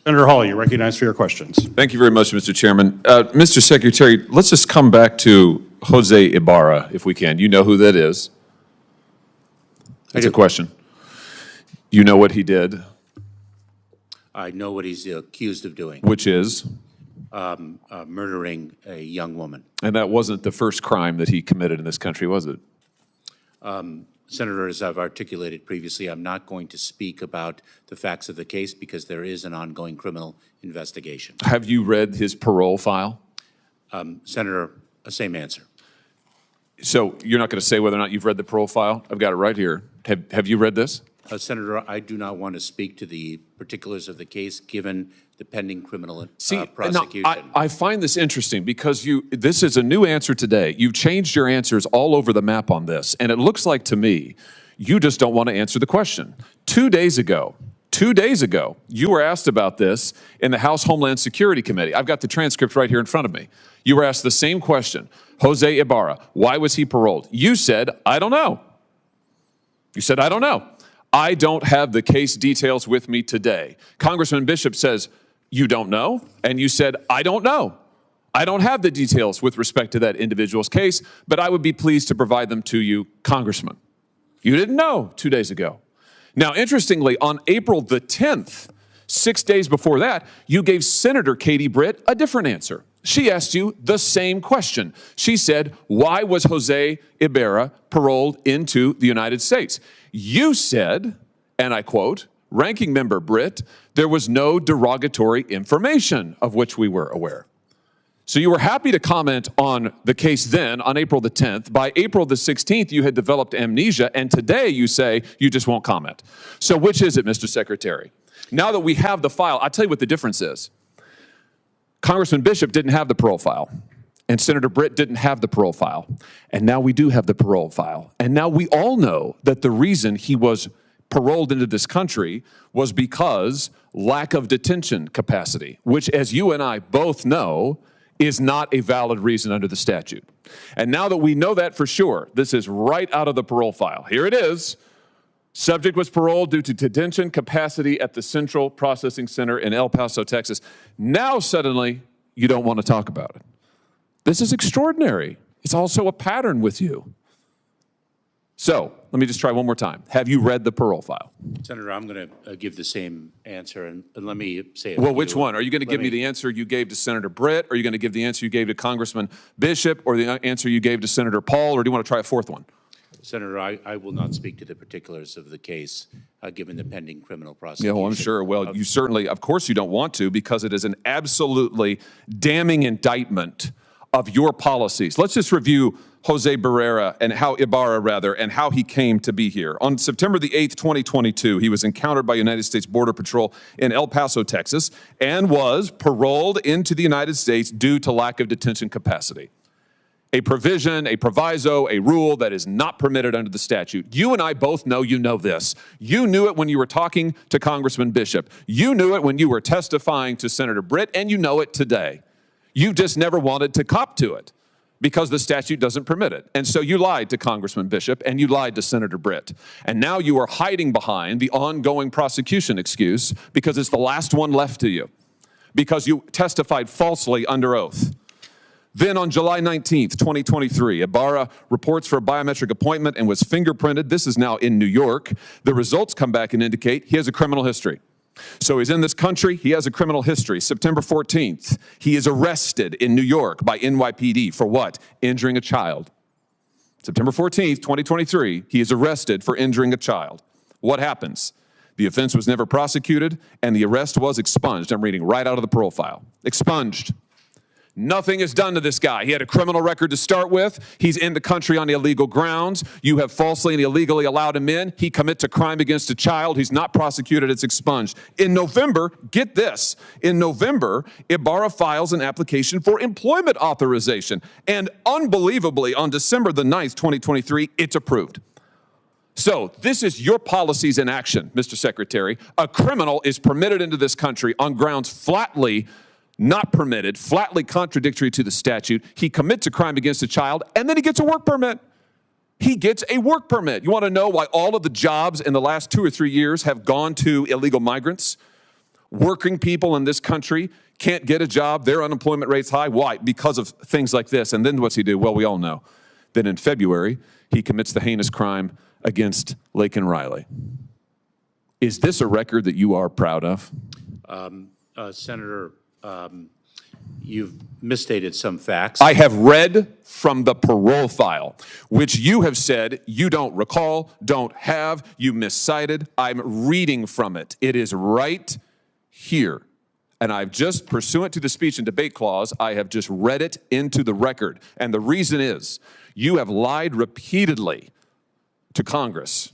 Senator Hawley, you're recognized for your questions. Thank you very much, Mr. Chairman. Mr. Secretary, let's just come back to Jose Ibarra, if we can. You know who that is. That's a question. You know what he did? I know what he's accused of doing. Which is? Murdering a young woman. And that wasn't the first crime that he committed in this country, was it? Senator, as I've articulated previously, I'm not going to speak about the facts of the case because there is an ongoing criminal investigation. Have you read his parole file? Senator, same answer. So you're not going to say whether or not you've read the parole file? I've got it right here. Have you read this? Senator, I do not want to speak to the particulars of the case given the pending criminal prosecution. Now, I find this interesting because this is a new answer today. You've changed your answers all over the map on this, and it looks like to me you just don't want to answer the question. 2 days ago, you were asked about this in the House Homeland Security Committee. I've got the transcript right here in front of me. You were asked the same question. Jose Ibarra, why was he paroled? You said, I don't know. You said, I don't know. I don't have the case details with me today. Congressman Bishop says, you don't know? And you said, I don't know. I don't have the details with respect to that individual's case, but I would be pleased to provide them to you, Congressman. You didn't know 2 days ago. Now, interestingly, on April the 10th, 6 days before that, you gave Senator Katie Britt a different answer. She asked you the same question. She said, why was Jose Ibarra paroled into the United States? You said, and I quote, Ranking Member Britt, there was no derogatory information of which we were aware. So you were happy to comment on the case then, on April the 10th. By April the 16th, you had developed amnesia, and today you say you just won't comment. So which is it, Mr. Secretary? Now that we have the file, I'll tell you what the difference is. Congressman Bishop didn't have the parole file, and Senator Britt didn't have the parole file, and now we do have the parole file. And now we all know that the reason he was paroled into this country was because lack of detention capacity, which, as you and I both know, is not a valid reason under the statute. And now that we know that for sure, this is right out of the parole file. Here it is. Subject was paroled due to detention capacity at the Central Processing Center in El Paso, Texas. Now suddenly you don't want to talk about it. This is extraordinary. It's also a pattern with you. So let me just try one more time. Have you read the parole file? Senator, I'm going to give the same answer, and let me say it. Well, which one? Are you going to give me the answer you gave to Senator Britt? Are you going to give the answer you gave to Congressman Bishop, or the answer you gave to Senator Paul, or do you want to try a fourth one? Senator, I will not speak to the particulars of the case, given the pending criminal prosecution. Yeah, well, I'm sure. Well, you certainly, of course you don't want to, because it is an absolutely damning indictment of your policies. Let's just review Jose Ibarra, and how he came to be here. On September the 8th, 2022, he was encountered by United States Border Patrol in El Paso, Texas, and was paroled into the United States due to lack of detention capacity. A provision, a proviso, a rule that is not permitted under the statute. You and I both know you know this. You knew it when you were talking to Congressman Bishop. You knew it when you were testifying to Senator Britt, and you know it today. You just never wanted to cop to it because the statute doesn't permit it. And so you lied to Congressman Bishop and you lied to Senator Britt. And now you are hiding behind the ongoing prosecution excuse because it's the last one left to you, because you testified falsely under oath. Then on July 19th, 2023, Ibarra reports for a biometric appointment and was fingerprinted. This is now in New York. The results come back and indicate he has a criminal history. So he's in this country, he has a criminal history. September 14th, he is arrested in New York by NYPD for what? Injuring a child. September 14th, 2023, he is arrested for injuring a child. What happens? The offense was never prosecuted and the arrest was expunged. I'm reading right out of the parole file. Expunged. Nothing is done to this guy. He had a criminal record to start with. He's in the country on illegal grounds. You have falsely and illegally allowed him in. He commits a crime against a child. He's not prosecuted. It's expunged. In November, get this, in November, Ibarra files an application for employment authorization. And unbelievably, on December the 9th, 2023, it's approved. So this is your policies in action, Mr. Secretary. A criminal is permitted into this country on grounds flatly not permitted, flatly contradictory to the statute. He commits a crime against a child, and then he gets a work permit. He gets a work permit. You want to know why all of the jobs in the last 2 or 3 years have gone to illegal migrants? Working people in this country can't get a job. Their unemployment rate's high. Why? Because of things like this. And then what's he do? Well, we all know. Then in February, he commits the heinous crime against Laken Riley. Is this a record that you are proud of? Senator, you've misstated some facts. I have read from the parole file, which you have said you don't recall, don't have, you miscited. I'm reading from it. It is right here. And I've just, pursuant to the speech and debate clause, I have just read it into the record. And the reason is, you have lied repeatedly to Congress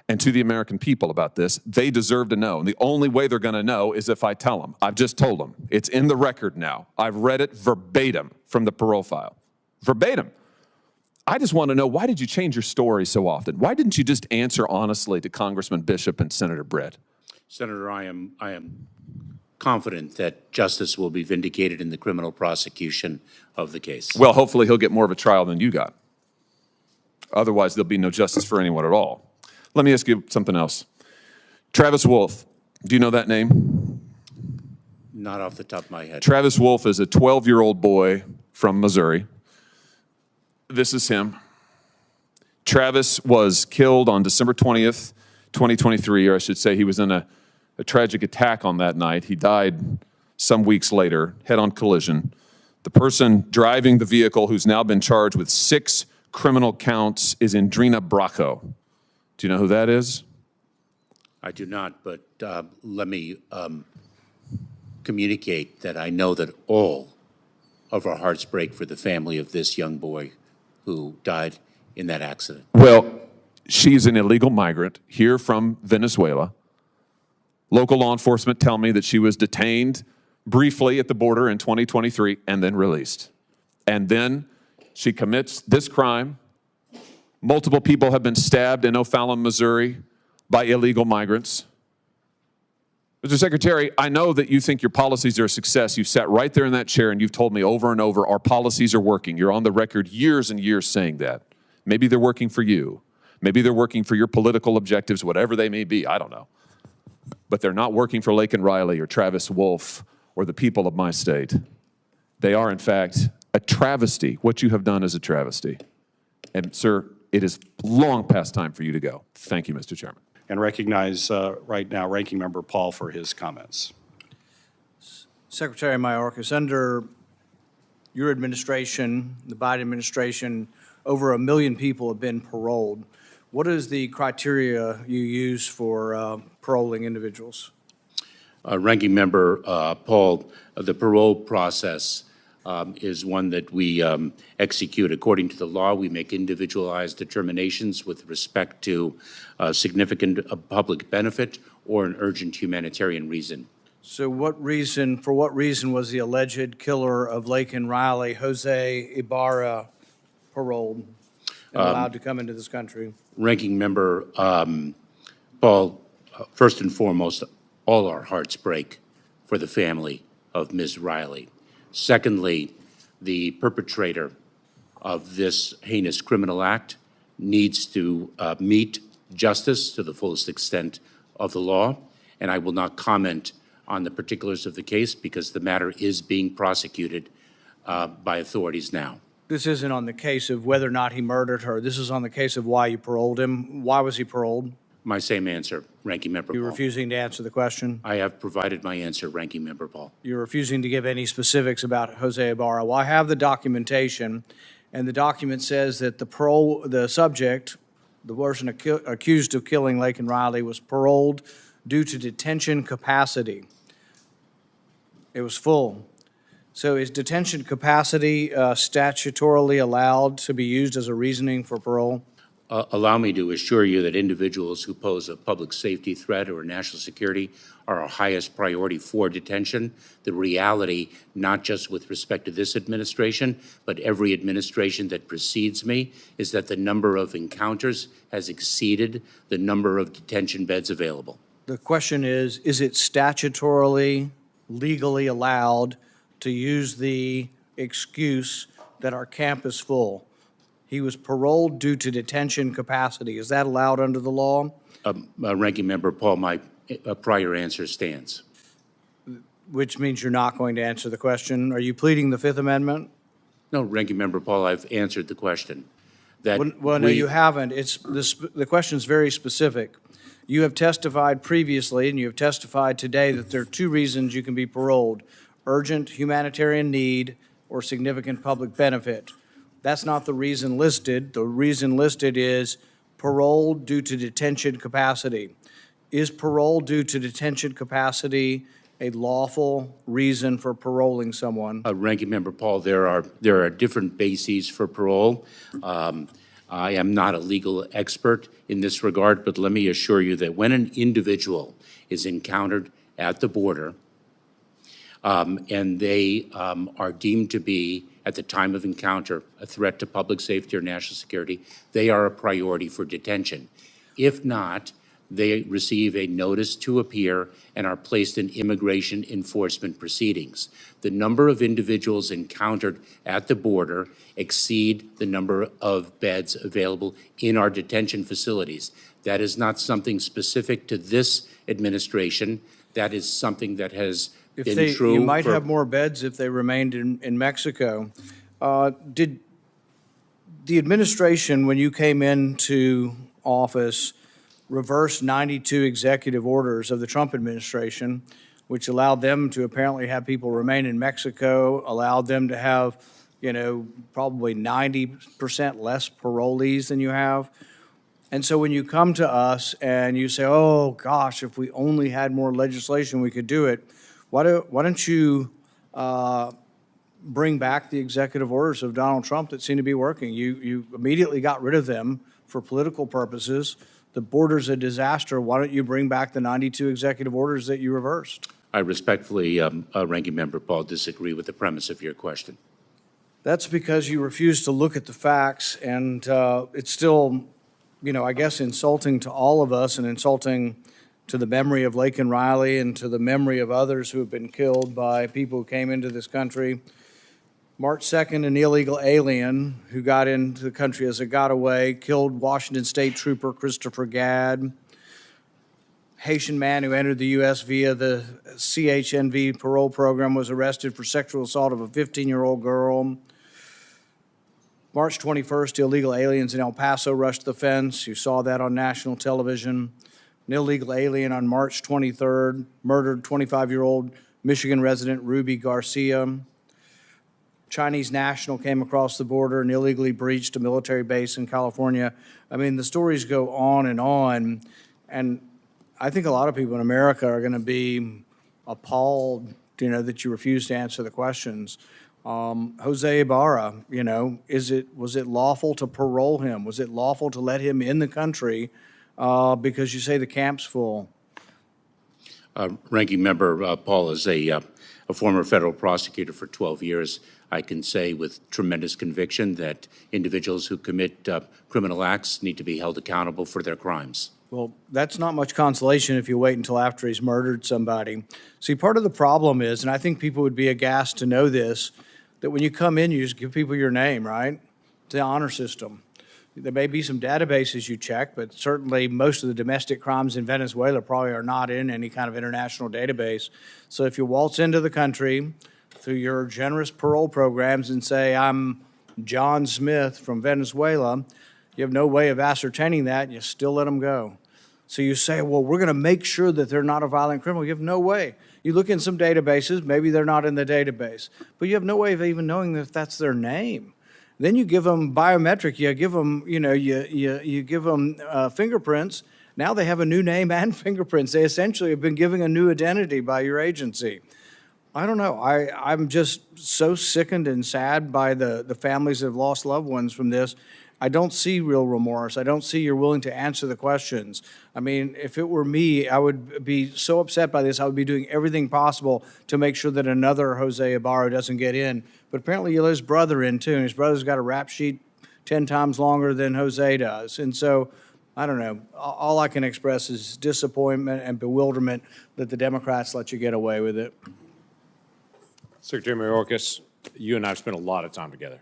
and to the American people about this. They deserve to know. And the only way they're going to know is if I tell them. I've just told them. It's in the record now. I've read it verbatim from the parole file. Verbatim. I just want to know, why did you change your story so often? Why didn't you just answer honestly to Congressman Bishop and Senator Britt? Senator, I am confident that justice will be vindicated in the criminal prosecution of the case. Well, hopefully he'll get more of a trial than you got. Otherwise, there'll be no justice for anyone at all. Let me ask you something else. Travis Wolf, do you know that name? Not off the top of my head. Travis Wolf is a 12-year-old boy from Missouri. This is him. Travis was killed on December 20th, 2023, or I should say he was in a tragic attack on that night. He died some weeks later, head-on collision. The person driving the vehicle, who's now been charged with 6 criminal counts, is Indrina Bracco. Do you know who that is? I do not, but let me communicate that I know that all of our hearts break for the family of this young boy who died in that accident. Well, she's an illegal migrant here from Venezuela. Local law enforcement tell me that she was detained briefly at the border in 2023 and then released. And then she commits this crime. Multiple people have been stabbed in O'Fallon, Missouri by illegal migrants. Mr. Secretary, I know that you think your policies are a success. You've sat right there in that chair and you've told me over and over our policies are working. You're on the record years and years saying that. Maybe they're working for you. Maybe they're working for your political objectives, whatever they may be. I don't know. But they're not working for Laken Riley or Travis Wolf or the people of my state. They are, in fact, a travesty. What you have done is a travesty. And, sir, it is long past time for you to go. Thank you, Mr. Chairman. And recognize right now Ranking Member Paul for his comments. Secretary Mayorkas, under your administration, the Biden administration, over 1 million people have been paroled. What is the criteria you use for paroling individuals? Ranking Member Paul, the parole process is one that we execute according to the law. We make individualized determinations with respect to significant public benefit or an urgent humanitarian reason. So for what reason was the alleged killer of Laken Riley, Jose Ibarra, paroled and allowed to come into this country? Ranking Member Paul, first and foremost, all our hearts break for the family of Ms. Riley. Secondly, the perpetrator of this heinous criminal act needs to meet justice to the fullest extent of the law, and I will not comment on the particulars of the case because the matter is being prosecuted by authorities now. This isn't on the case of whether or not he murdered her. This is on the case of why you paroled him. Why was he paroled? My same answer, Ranking Member Paul. You're refusing to answer the question? I have provided my answer, Ranking Member Paul. You're refusing to give any specifics about Jose Ibarra. Well, I have the documentation, and the document says that the subject, the person accused of killing Laken Riley, was paroled due to detention capacity. It was full. So is detention capacity statutorily allowed to be used as a reasoning for parole? Allow me to assure you that individuals who pose a public safety threat or national security are our highest priority for detention. The reality, not just with respect to this administration, but every administration that precedes me, is that the number of encounters has exceeded the number of detention beds available. The question is it statutorily, legally allowed to use the excuse that our camp is full? He was paroled due to detention capacity. Is that allowed under the law? Ranking Member Paul, my prior answer stands. which means you're not going to answer the question. Are you pleading the Fifth Amendment? No, Ranking Member Paul, I've answered the question. That Well, no, we- you haven't. The question's very specific. You have testified previously, and you have testified today that there are two reasons you can be paroled: urgent humanitarian need or significant public benefit. That's not the reason listed. The reason listed is parole due to detention capacity. Is parole due to detention capacity a lawful reason for paroling someone? Ranking Member Paul, there are different bases for parole. I am not a legal expert in this regard, but let me assure you that when an individual is encountered at the border and they are deemed to be, at the time of encounter, a threat to public safety or national security, they are a priority for detention. If not, they receive a notice to appear and are placed in immigration enforcement proceedings. The number of individuals encountered at the border exceed the number of beds available in our detention facilities. That is not something specific to this administration. That is something that has been true. You might have more beds if they remained in Mexico. Did the administration, when you came into office, reversed 92 executive orders of the Trump administration, which allowed them to apparently have people remain in Mexico, allowed them to have, probably 90% less parolees than you have? And so when you come to us and you say, oh, gosh, if we only had more legislation, we could do it, why don't you bring back the executive orders of Donald Trump that seem to be working? You immediately got rid of them for political purposes. The border's a disaster. Why don't you bring back the 92 executive orders that you reversed? I respectfully, Ranking Member Paul, disagree with the premise of your question. That's because you refuse to look at the facts, and it's still, I guess, insulting to all of us and insulting to the memory of Laken Riley and to the memory of others who have been killed by people who came into this country. March 2nd, an illegal alien who got into the country as a getaway killed Washington State Trooper Christopher Gadd. Haitian man who entered the U.S. via the CHNV parole program was arrested for sexual assault of a 15-year-old girl. March 21st, illegal aliens in El Paso rushed the fence. You saw that on national television. An illegal alien on March 23rd murdered 25-year-old Michigan resident Ruby Garcia. Chinese national came across the border and illegally breached a military base in California. I mean, the stories go on, and I think a lot of people in America are going to be appalled, that you refuse to answer the questions. Jose Ibarra, was it lawful to parole him? Was it lawful to let him in the country because you say the camp's full? Ranking Member Paul, is a former federal prosecutor for 12 years. I can say with tremendous conviction that individuals who commit criminal acts need to be held accountable for their crimes. Well, that's not much consolation if you wait until after he's murdered somebody. See, part of the problem is, and I think people would be aghast to know this, that when you come in, you just give people your name, right? It's the honor system. There may be some databases you check, but certainly most of the domestic crimes in Venezuela probably are not in any kind of international database. So if you waltz into the country through your generous parole programs and say, I'm John Smith from Venezuela, you have no way of ascertaining that, and you still let them go. So you say, well, we're going to make sure that they're not a violent criminal. You have no way. You look in some databases, maybe they're not in the database, but you have no way of even knowing if that's their name. Then you give them biometric, you give them, you give them fingerprints. Now they have a new name and fingerprints. They essentially have been given a new identity by your agency. I don't know. I'm just so sickened and sad by the families that have lost loved ones from this. I don't see real remorse. I don't see you're willing to answer the questions. I mean, if it were me, I would be so upset by this. I would be doing everything possible to make sure that another Jose Ibarra doesn't get in. But apparently you let his brother in too, and his brother's got a rap sheet 10 times longer than Jose does. And so, I don't know. All I can express is disappointment and bewilderment that the Democrats let you get away with it. Secretary Mayorkas, you and I have spent a lot of time together.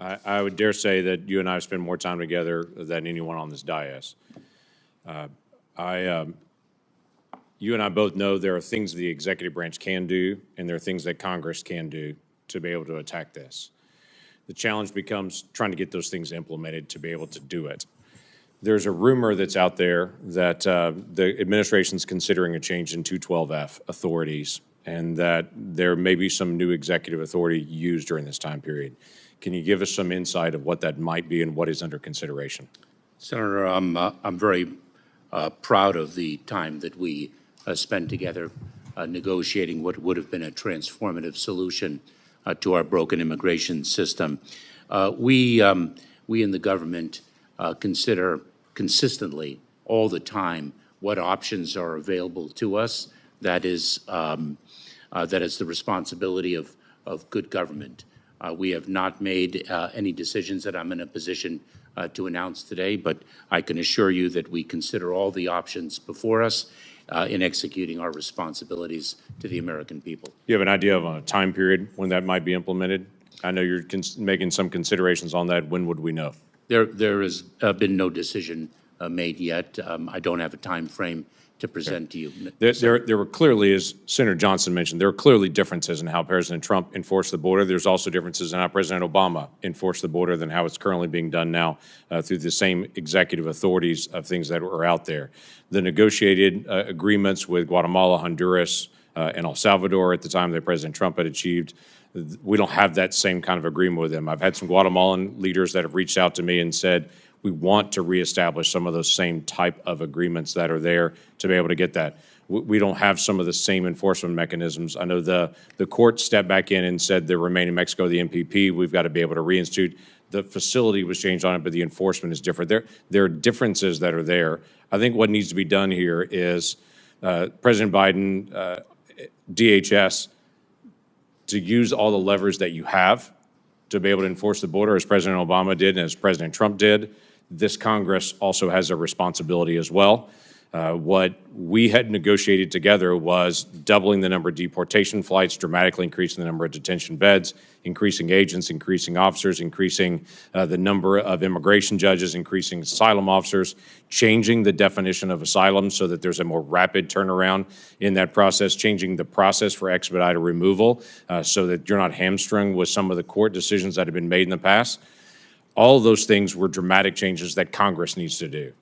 I would dare say that you and I have spent more time together than anyone on this dais. you and I both know there are things the executive branch can do, and there are things that Congress can do to be able to attack this. The challenge becomes trying to get those things implemented to be able to do it. There's a rumor that's out there that the administration's considering a change in 212F authorities, and that there may be some new executive authority used during this time period. Can you give us some insight of what that might be and what is under consideration? Senator, I'm very proud of the time that we spent together negotiating what would have been a transformative solution to our broken immigration system. We in the government consider consistently all the time what options are available to us. That is the responsibility of good government. We have not made any decisions that I'm in a position to announce today, but I can assure you that we consider all the options before us in executing our responsibilities to the American people. You have an idea of a time period when that might be implemented? I know you're making some considerations on that. When would we know? There has been no decision made yet. I don't have a time frame to present to you. There were clearly, as Senator Johnson mentioned, there are clearly differences in how President Trump enforced the border. There's also differences in how President Obama enforced the border than how it's currently being done now through the same executive authorities of things that were out there. The negotiated agreements with Guatemala, Honduras, and El Salvador at the time that President Trump had achieved, we don't have that same kind of agreement with them. I've had some Guatemalan leaders that have reached out to me and said, we want to reestablish some of those same type of agreements that are there to be able to get that. We don't have some of the same enforcement mechanisms. I know the court stepped back in and said the Remain in Mexico, the MPP, we've got to be able to reinstitute. The facility was changed on it, but the enforcement is different. There are differences that are there. I think what needs to be done here is President Biden, DHS, to use all the levers that you have to be able to enforce the border, as President Obama did and as President Trump did. This Congress also has a responsibility as well. What we had negotiated together was doubling the number of deportation flights, dramatically increasing the number of detention beds, increasing agents, increasing officers, increasing the number of immigration judges, increasing asylum officers, changing the definition of asylum so that there's a more rapid turnaround in that process, changing the process for expedited removal so that you're not hamstrung with some of the court decisions that have been made in the past. All of those things were dramatic changes that Congress needs to do.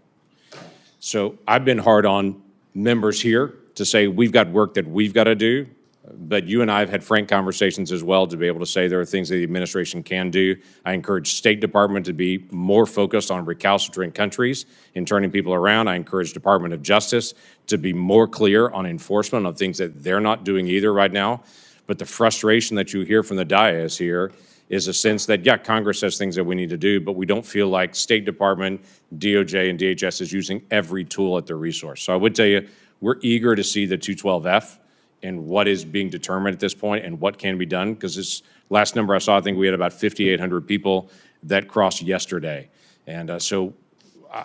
So I've been hard on members here to say we've got work that we've got to do, but you and I have had frank conversations as well to be able to say there are things that the administration can do. I encourage State Department to be more focused on recalcitrant countries and turning people around. I encourage Department of Justice to be more clear on enforcement of things that they're not doing either right now. But the frustration that you hear from the dais here is a sense that, yeah, Congress has things that we need to do, but we don't feel like State Department, DOJ, and DHS is using every tool at their resource. So I would tell you, we're eager to see the 212F and what is being determined at this point and what can be done, because this last number I saw, I think we had about 5,800 people that crossed yesterday. And so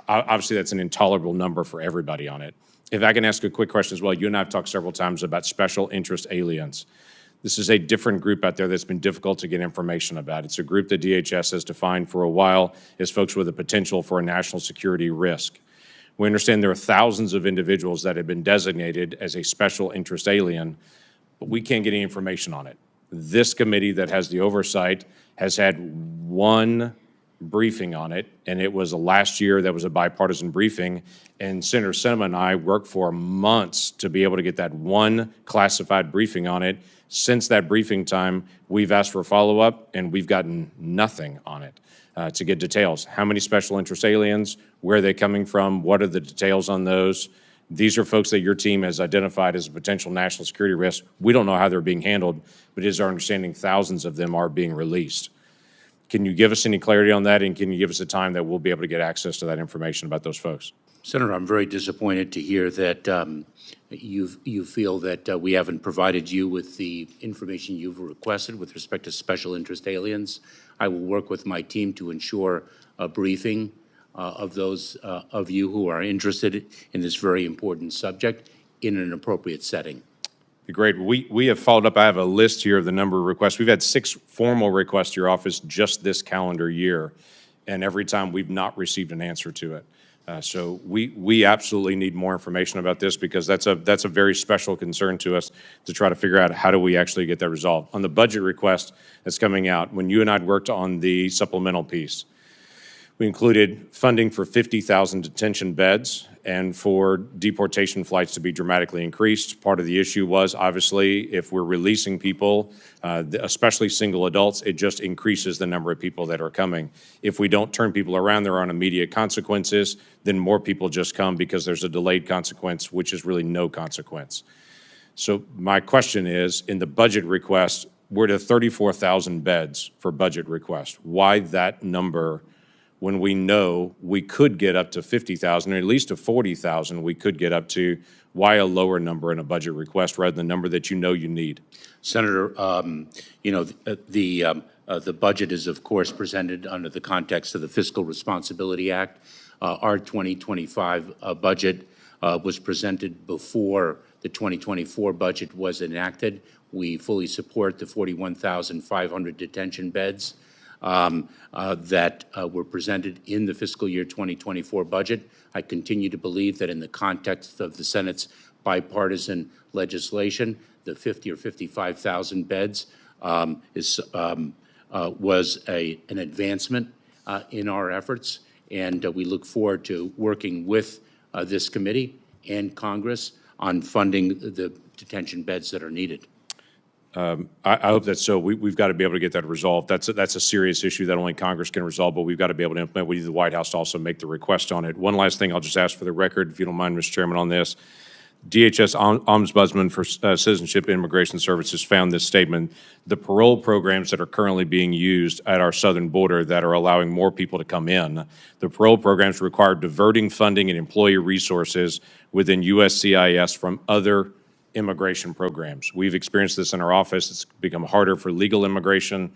obviously that's an intolerable number for everybody on it. If I can ask a quick question as well, you and I have talked several times about special interest aliens. This is a different group out there that's been difficult to get information about. It's a group that DHS has defined for a while as folks with a potential for a national security risk. We understand there are thousands of individuals that have been designated as a special interest alien, but we can't get any information on it. This committee that has the oversight has had one briefing on it, and it was last year. That was a bipartisan briefing, and Senator Sinema and I worked for months to be able to get that one classified briefing on it. Since that briefing time, we've asked for a follow-up, and we've gotten nothing on it to get details. How many special interest aliens? Where are they coming from? What are the details on those? These are folks that your team has identified as a potential national security risk. We don't know how they're being handled, but it is our understanding thousands of them are being released. Can you give us any clarity on that, and can you give us a time that we'll be able to get access to that information about those folks? Senator, I'm very disappointed to hear that you feel that we haven't provided you with the information you've requested with respect to special interest aliens. I will work with my team to ensure a briefing of those of you who are interested in this very important subject in an appropriate setting. Great. We have followed up. I have a list here of the number of requests. We've had 6 formal requests to your office just this calendar year, and every time we've not received an answer to it. So we absolutely need more information about this because that's a very special concern to us to try to figure out how do we actually get that resolved. On the budget request that's coming out, when you and I worked on the supplemental piece, we included funding for 50,000 detention beds and for deportation flights to be dramatically increased. Part of the issue was, obviously, if we're releasing people, especially single adults, it just increases the number of people that are coming. If we don't turn people around, there aren't immediate consequences, then more people just come because there's a delayed consequence, which is really no consequence. So my question is, in the budget request, we're to 34,000 beds for budget request. Why that number when we know we could get up to 50,000, or at least to 40,000 we could get up to? Why a lower number in a budget request rather than the number that you know you need? Senator, you know, the budget is, of course, presented under the context of the Fiscal Responsibility Act. Our 2025 budget was presented before the 2024 budget was enacted. We fully support the 41,500 detention beds that were presented in the fiscal year 2024 budget. I continue to believe that in the context of the Senate's bipartisan legislation, the 50 or 55,000 beds was an advancement in our efforts, and we look forward to working with this committee and Congress on funding the detention beds that are needed. I hope that's so. We've got to be able to get that resolved. That's a serious issue that only Congress can resolve, but we've got to be able to implement. We need the White House to also make the request on it. One last thing I'll just ask for the record, if you don't mind, Mr. Chairman, on this. DHS Ombudsman for Citizenship and Immigration Services found this statement: the parole programs that are currently being used at our southern border that are allowing more people to come in, the parole programs require diverting funding and employee resources within USCIS from other immigration programs. We've experienced this in our office. It's become harder for legal immigration.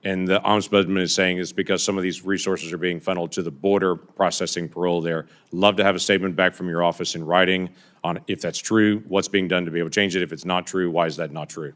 And the Ombudsman is saying it's because some of these resources are being funneled to the border processing parole there. Love to have a statement back from your office in writing on if that's true, what's being done to be able to change it. If it's not true, why is that not true?